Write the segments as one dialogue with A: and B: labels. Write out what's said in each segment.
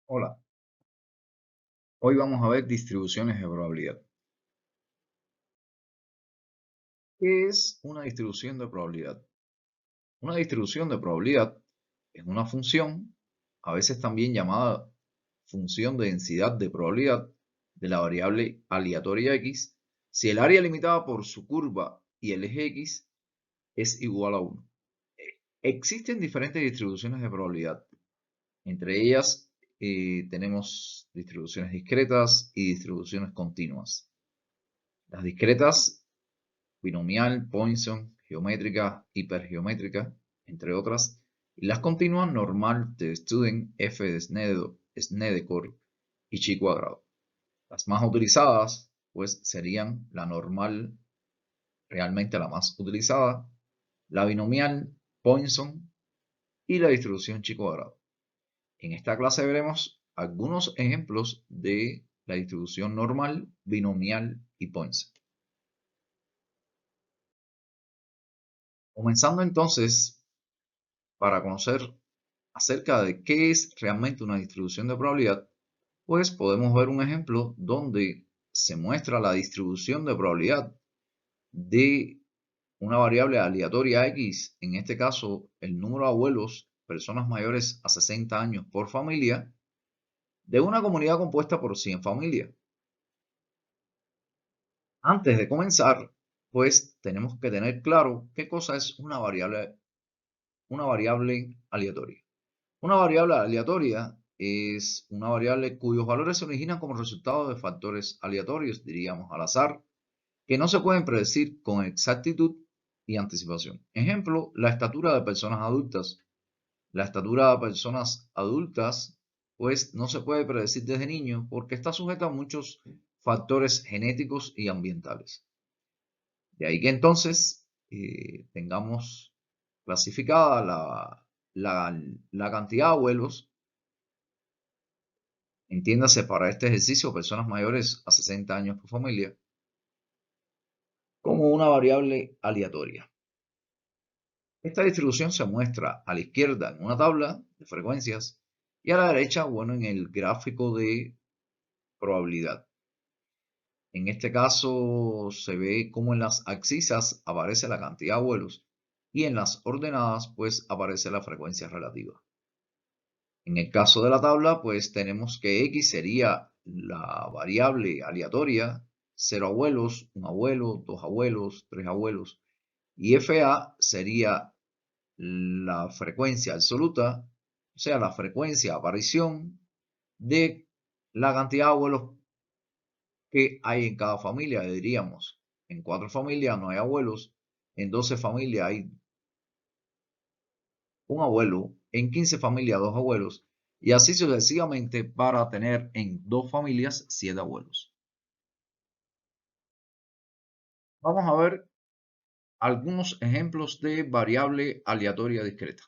A: Hola, hoy vamos a ver distribuciones de probabilidad. ¿Qué es una distribución de probabilidad? Una distribución de probabilidad es una función, a veces también llamada función de densidad de probabilidad de la variable aleatoria x, si el área limitada por su curva y el eje x es igual a 1. Existen diferentes distribuciones de probabilidad. Entre ellas tenemos distribuciones discretas y distribuciones continuas. Las discretas, binomial, Poisson, geométrica, hipergeométrica, entre otras, y las continuas, normal de Student, f de Snedeker y chi cuadrado. Las más utilizadas, pues, serían la normal, realmente la más utilizada, la binomial, Poisson y la distribución chi cuadrado. En esta clase veremos algunos ejemplos de la distribución normal, binomial y Poisson. Comenzando entonces, para conocer acerca de qué es realmente una distribución de probabilidad, pues podemos ver un ejemplo donde se muestra la distribución de probabilidad de una variable aleatoria x, en este caso el número de abuelos, personas mayores a 60 años por familia, de una comunidad compuesta por 100 familias. Antes de comenzar, pues tenemos que tener claro qué cosa es una variable aleatoria. Una variable aleatoria es una variable cuyos valores se originan como resultado de factores aleatorios, diríamos al azar, que no se pueden predecir con exactitud y anticipación. Ejemplo, la estatura de personas adultas. La estatura de personas adultas, pues no se puede predecir desde niño porque está sujeta a muchos factores genéticos y ambientales. De ahí que entonces tengamos clasificada la cantidad de abuelos. Entiéndase para este ejercicio personas mayores a 60 años por familia, como una variable aleatoria. Esta distribución se muestra a la izquierda en una tabla de frecuencias y a la derecha, bueno, en el gráfico de probabilidad. En este caso se ve como en las abscisas aparece la cantidad de vuelos y en las ordenadas pues aparece la frecuencia relativa. En el caso de la tabla, pues tenemos que x sería la variable aleatoria, 0 abuelos, 1 abuelo, 2 abuelos, 3 abuelos, y fa sería la frecuencia absoluta, o sea, la frecuencia de aparición de la cantidad de abuelos que hay en cada familia. Diríamos, en 4 familias no hay abuelos, en 12 familias hay un abuelo, en 15 familias 2 abuelos, y así sucesivamente para tener en 2 familias 7 abuelos. Vamos a ver algunos ejemplos de variable aleatoria discreta.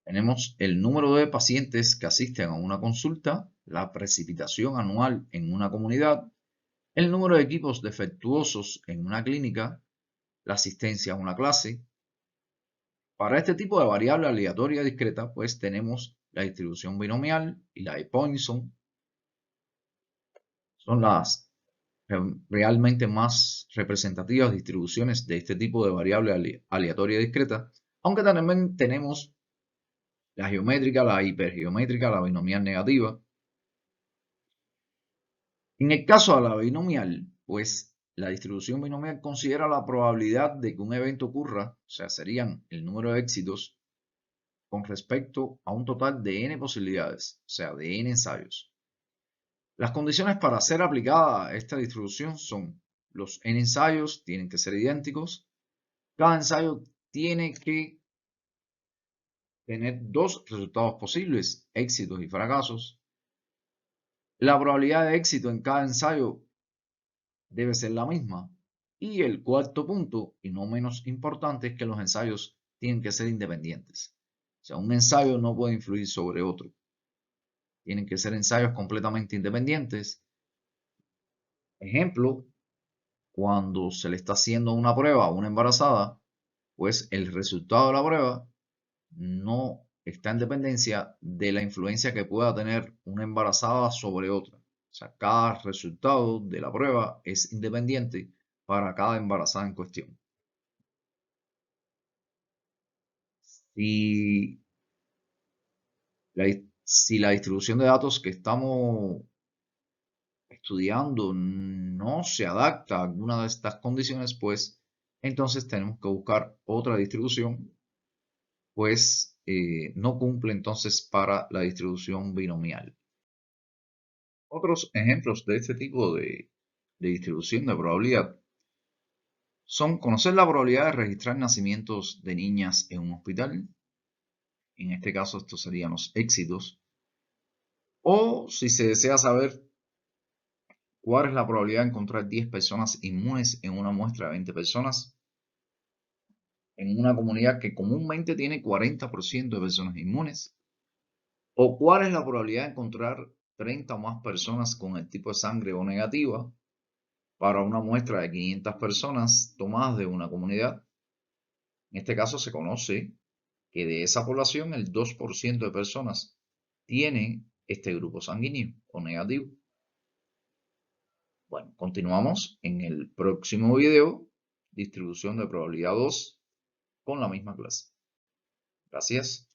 A: Tenemos el número de pacientes que asisten a una consulta, la precipitación anual en una comunidad, el número de equipos defectuosos en una clínica, la asistencia a una clase. Para este tipo de variable aleatoria discreta, pues tenemos la distribución binomial y la de Poisson. Son las realmente más representativas distribuciones de este tipo de variable aleatoria discreta, aunque también tenemos la geométrica, la hipergeométrica, la binomial negativa. En el caso de la binomial, pues la distribución binomial considera la probabilidad de que un evento ocurra, o sea, serían el número de éxitos con respecto a un total de n posibilidades, o sea, de n ensayos. Las condiciones para ser aplicada a esta distribución son: los n ensayos tienen que ser idénticos, cada ensayo tiene que tener dos resultados posibles, éxitos y fracasos. La probabilidad de éxito en cada ensayo debe ser la misma. Y el cuarto punto, y no menos importante, es que los ensayos tienen que ser independientes. O sea, un ensayo no puede influir sobre otro. Tienen que ser ensayos completamente independientes. Ejemplo, cuando se le está haciendo una prueba a una embarazada, pues el resultado de la prueba no está en dependencia de la influencia que pueda tener una embarazada sobre otra. O sea, cada resultado de la prueba es independiente para cada embarazada en cuestión. Si si la distribución de datos que estamos estudiando no se adapta a alguna de estas condiciones, pues entonces tenemos que buscar otra distribución, pues no cumple entonces para la distribución binomial. Otros ejemplos de este tipo de distribución de probabilidad son conocer la probabilidad de registrar nacimientos de niñas en un hospital. En este caso, estos serían los éxitos. O si se desea saber cuál es la probabilidad de encontrar 10 personas inmunes en una muestra de 20 personas en una comunidad que comúnmente tiene 40% de personas inmunes. O cuál es la probabilidad de encontrar 30 o más personas con el tipo de sangre O negativa para una muestra de 500 personas tomadas de una comunidad. En este caso se conoce que de esa población el 2% de personas tiene este grupo sanguíneo O negativo. Bueno, continuamos en el próximo video, distribución de probabilidad 2, con la misma clase. Gracias.